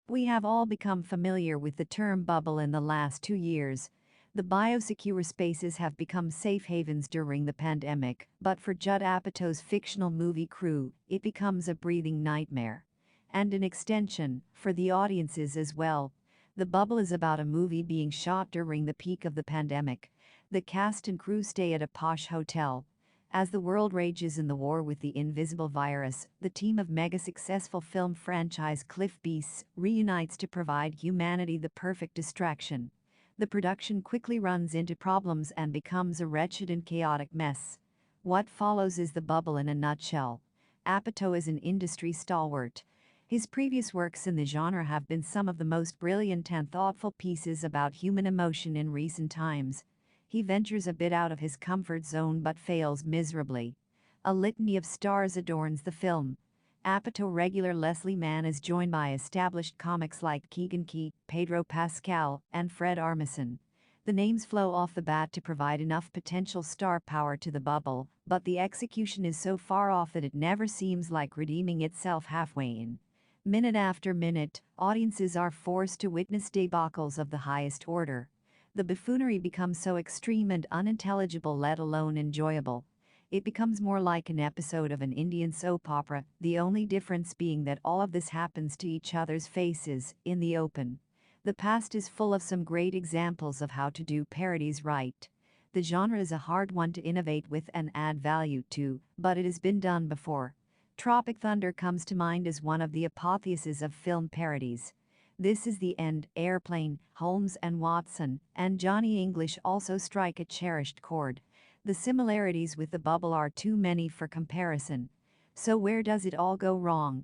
We have all become familiar with the term bubble in the last 2 years. The biosecure spaces have become safe havens during the pandemic, but for Judd Apatow's fictional movie crew, it becomes a breathing nightmare. And an extension, for the audiences as well. The Bubble is about a movie being shot during the peak of the pandemic. The cast and crew stay at a posh hotel. As the world rages in the war with the invisible virus, the team of mega-successful film franchise Cliff Beasts reunites to provide humanity the perfect distraction. The production quickly runs into problems and becomes a wretched and chaotic mess. What follows is The Bubble in a nutshell. Apatow is an industry stalwart. His previous works in the genre have been some of the most brilliant and thoughtful pieces about human emotion in recent times. He ventures a bit out of his comfort zone but fails miserably. A litany of stars adorns the film. Apatow regular Leslie Mann is joined by established comics like Keegan Key, Pedro Pascal, and Fred Armisen. The names flow off the bat to provide enough potential star power to The Bubble, but the execution is so far off that it never seems like redeeming itself halfway in. Minute after minute, audiences are forced to witness debacles of the highest order. The buffoonery becomes so extreme and unintelligible, let alone enjoyable. It becomes more like an episode of an Indian soap opera, the only difference being that all of this happens to each other's faces, in the open. The past is full of some great examples of how to do parodies right. The genre is a hard one to innovate with and add value to, but it has been done before. Tropic Thunder comes to mind as one of the apotheoses of film parodies. This Is the End, Airplane, Holmes and Watson, and Johnny English also strike a cherished chord. The similarities with The Bubble are too many for comparison. So where does it all go wrong?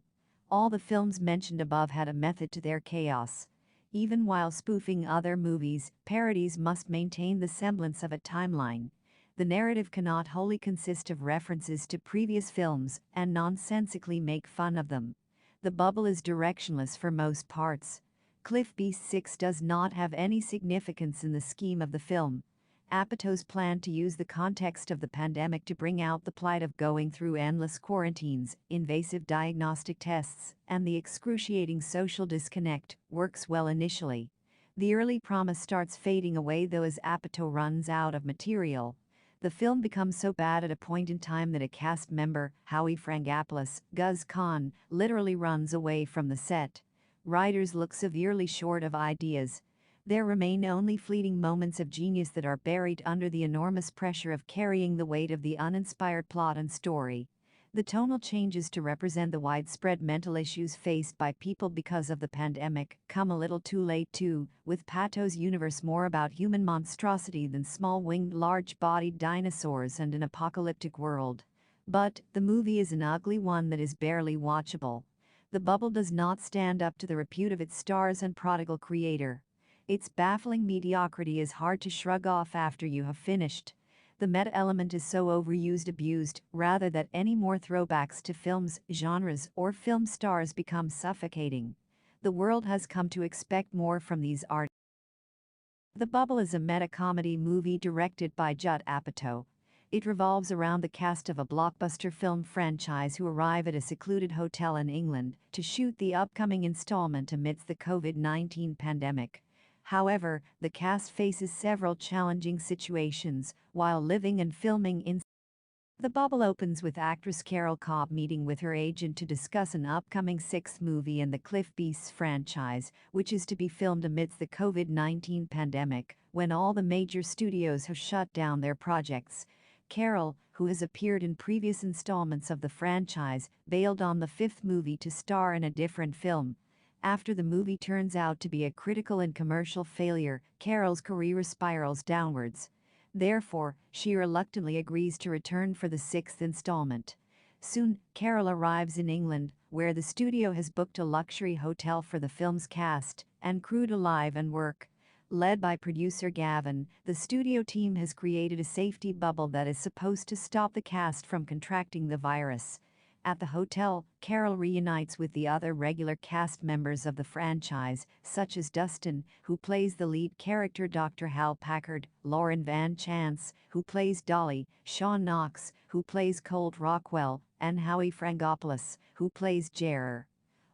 All the films mentioned above had a method to their chaos. Even while spoofing other movies, parodies must maintain the semblance of a timeline. The narrative cannot wholly consist of references to previous films and nonsensically make fun of them. The Bubble is directionless for most parts. Cliff Beast 6 does not have any significance in the scheme of the film. Apatow's plan to use the context of the pandemic to bring out the plight of going through endless quarantines, invasive diagnostic tests, and the excruciating social disconnect works well initially. The early promise starts fading away though as Apatow runs out of material. The film becomes so bad at a point in time that a cast member, Howie Frangopoulos, Guz Khan, literally runs away from the set. Writers look severely short of ideas. There remain only fleeting moments of genius that are buried under the enormous pressure of carrying the weight of the uninspired plot and story. The tonal changes to represent the widespread mental issues faced by people because of the pandemic come a little too late too, with Patow's universe more about human monstrosity than small-winged large-bodied dinosaurs and an apocalyptic world. But the movie is an ugly one that is barely watchable. The Bubble does not stand up to the repute of its stars and prodigal creator. Its baffling mediocrity is hard to shrug off after you have finished. The meta element is so abused, rather that any more throwbacks to films, genres, or film stars become suffocating. The world has come to expect more from these artists. The Bubble is a meta-comedy movie directed by Judd Apatow. It revolves around the cast of a blockbuster film franchise who arrive at a secluded hotel in England to shoot the upcoming installment amidst the COVID-19 pandemic. However, the cast faces several challenging situations while living and filming in. The Bubble opens with actress Carol Cobb meeting with her agent to discuss an upcoming sixth movie in the Cliff Beasts franchise, which is to be filmed amidst the COVID-19 pandemic, when all the major studios have shut down their projects. Carol, who has appeared in previous installments of the franchise, bailed on the fifth movie to star in a different film. After the movie turns out to be a critical and commercial failure, Carol's career spirals downwards. Therefore, she reluctantly agrees to return for the sixth installment. Soon, Carol arrives in England, where the studio has booked a luxury hotel for the film's cast and crew to live and work. Led by producer Gavin, the studio team has created a safety bubble that is supposed to stop the cast from contracting the virus. At the hotel, Carol reunites with the other regular cast members of the franchise, such as Dustin, who plays the lead character Dr. Hal Packard, Lauren Van Chance, who plays Dolly, Sean Knox, who plays Colt Rockwell, and Howie Frangopoulos, who plays Jerrer.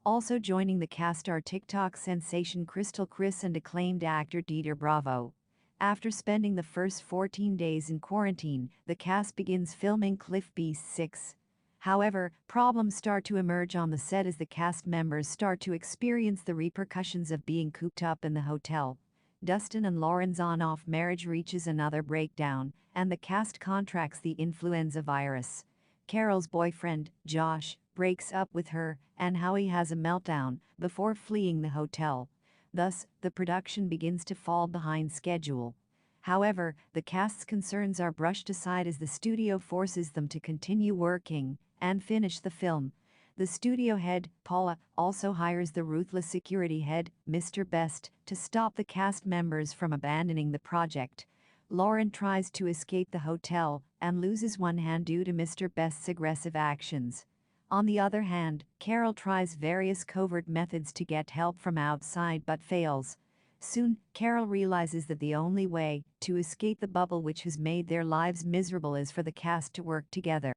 Also joining the cast are TikTok sensation Crystal Chris and acclaimed actor Dieter Bravo. After spending the first 14 days in quarantine, the cast begins filming Cliff Beast 6. However, problems start to emerge on the set as the cast members start to experience the repercussions of being cooped up in the hotel. Dustin and Lauren's on-off marriage reaches another breakdown, and the cast contracts the influenza virus. Carol's boyfriend, Josh, breaks up with her, and Howie has a meltdown before fleeing the hotel. Thus, the production begins to fall behind schedule. However, the cast's concerns are brushed aside as the studio forces them to continue working and finish the film. The studio head, Paula, also hires the ruthless security head, Mr. Best, to stop the cast members from abandoning the project. Lauren tries to escape the hotel and loses one hand due to Mr. Best's aggressive actions. On the other hand, Carol tries various covert methods to get help from outside but fails. Soon, Carol realizes that the only way to escape the bubble which has made their lives miserable is for the cast to work together.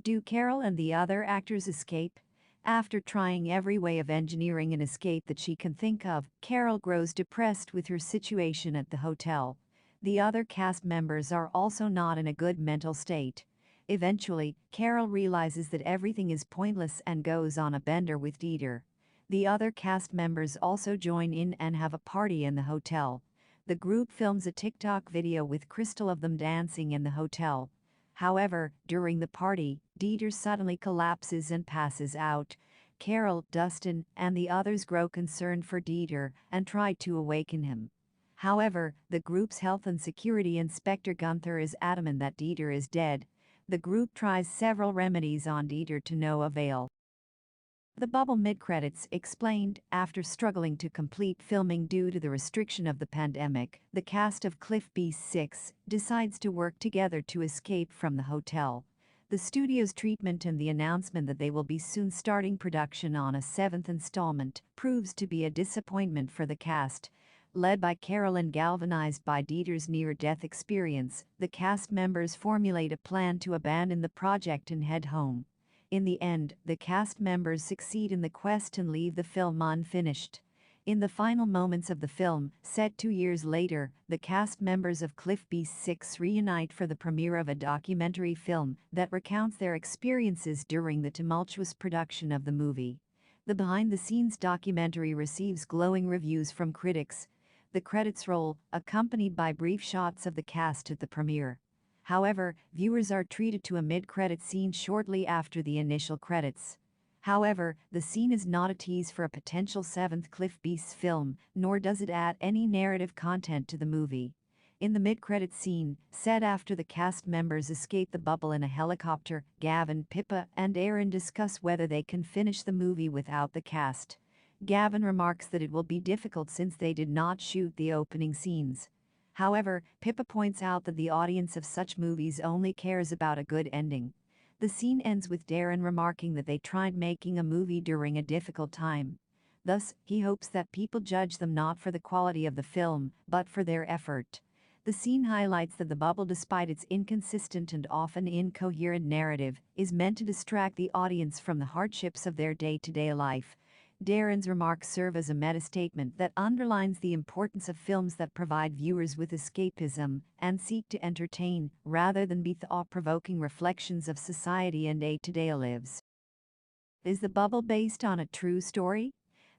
Do Carol and the other actors escape? After trying every way of engineering an escape that she can think of, Carol grows depressed with her situation at the hotel. The other cast members are also not in a good mental state. Eventually, Carol realizes that everything is pointless and goes on a bender with Dieter. The other cast members also join in and have a party in the hotel. The group films a TikTok video with Crystal of them dancing in the hotel. However, during the party, Dieter suddenly collapses and passes out. Carol, Dustin, and the others grow concerned for Dieter and try to awaken him. However, the group's health and security inspector Gunther is adamant that Dieter is dead. The group tries several remedies on Dieter to no avail. The bubble mid-credits explained. After struggling to complete filming due to the restriction of the pandemic, the cast of Cliff Beast 6 decides to work together to escape from the hotel. The studio's treatment and the announcement that they will be soon starting production on a 7th installment proves to be a disappointment for the cast. Led by Carol and galvanized by Dieter's near-death experience, the cast members formulate a plan to abandon the project and head home. In the end, the cast members succeed in the quest and leave the film unfinished. In the final moments of the film, set 2 years later, the cast members of Cliff Beast 6 reunite for the premiere of a documentary film that recounts their experiences during the tumultuous production of the movie. The behind-the-scenes documentary receives glowing reviews from critics. The credits roll, accompanied by brief shots of the cast at the premiere. However, viewers are treated to a mid-credit scene shortly after the initial credits. However, the scene is not a tease for a potential 7th Cliff Beasts film, nor does it add any narrative content to the movie. In the mid-credit scene, set after the cast members escape the bubble in a helicopter, Gavin, Pippa, and Aaron discuss whether they can finish the movie without the cast. Gavin remarks that it will be difficult since they did not shoot the opening scenes. However, Pippa points out that the audience of such movies only cares about a good ending. The scene ends with Darren remarking that they tried making a movie during a difficult time. Thus, he hopes that people judge them not for the quality of the film, but for their effort. The scene highlights that the bubble, despite its inconsistent and often incoherent narrative, is meant to distract the audience from the hardships of their day-to-day life. Darren's remarks serve as a meta-statement that underlines the importance of films that provide viewers with escapism and seek to entertain, rather than be thought-provoking reflections of society and day-to-day lives. Is The Bubble based on a true story?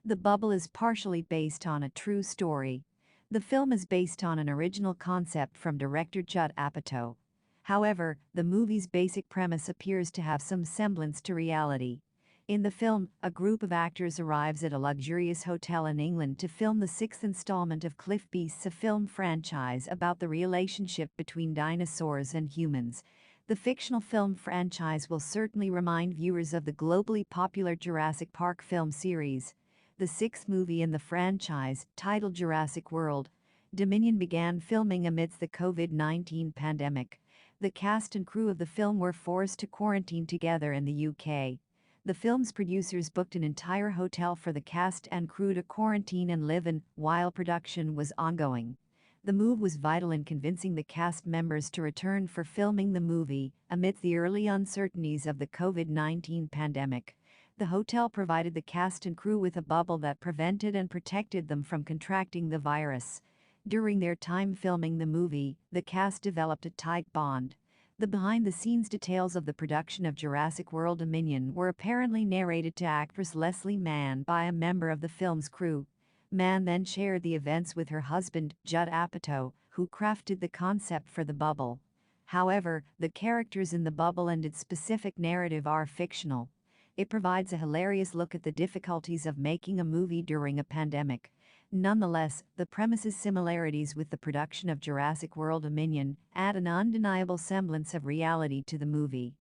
The Bubble is partially based on a true story. The film is based on an original concept from director Judd Apatow. However, the movie's basic premise appears to have some semblance to reality. In the film, a group of actors arrives at a luxurious hotel in England to film the 6th installment of Cliff Beasts, a film franchise about the relationship between dinosaurs and humans. The fictional film franchise will certainly remind viewers of the globally popular Jurassic Park film series. The 6th movie in the franchise, titled Jurassic World Dominion, began filming amidst the COVID-19 pandemic. The cast and crew of the film were forced to quarantine together in the UK. The film's producers booked an entire hotel for the cast and crew to quarantine and live in while production was ongoing. The move was vital in convincing the cast members to return for filming the movie amidst the early uncertainties of the COVID-19 pandemic. The hotel provided the cast and crew with a bubble that prevented and protected them from contracting the virus. During their time filming the movie, the cast developed a tight bond. The behind-the-scenes details of the production of Jurassic World Dominion were apparently narrated to actress Leslie Mann by a member of the film's crew. Mann then shared the events with her husband, Judd Apatow, who crafted the concept for the bubble. However, the characters in the bubble and its specific narrative are fictional. It provides a hilarious look at the difficulties of making a movie during a pandemic. Nonetheless, the premise's similarities with the production of Jurassic World Dominion add an undeniable semblance of reality to the movie.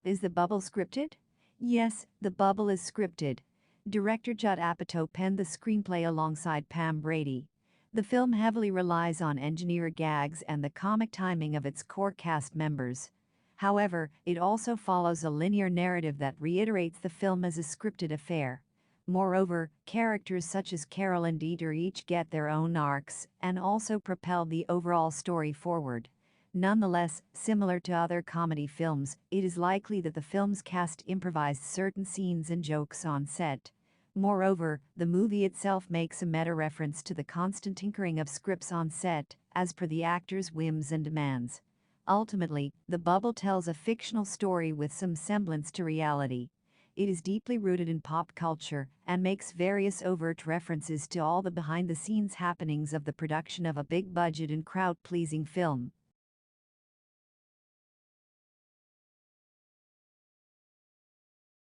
Is the bubble scripted? Yes, the bubble is scripted. Director Judd Apatow penned the screenplay alongside Pam Brady. The film heavily relies on engineer gags and the comic timing of its core cast members. However, it also follows a linear narrative that reiterates the film as a scripted affair. Moreover, characters such as Carol and Dieter each get their own arcs and also propel the overall story forward. Nonetheless, similar to other comedy films, it is likely that the film's cast improvised certain scenes and jokes on set. Moreover, the movie itself makes a meta-reference to the constant tinkering of scripts on set, as per the actors' whims and demands. Ultimately, The Bubble tells a fictional story with some semblance to reality. It is deeply rooted in pop culture and makes various overt references to all the behind-the-scenes happenings of the production of a big-budget and crowd-pleasing film.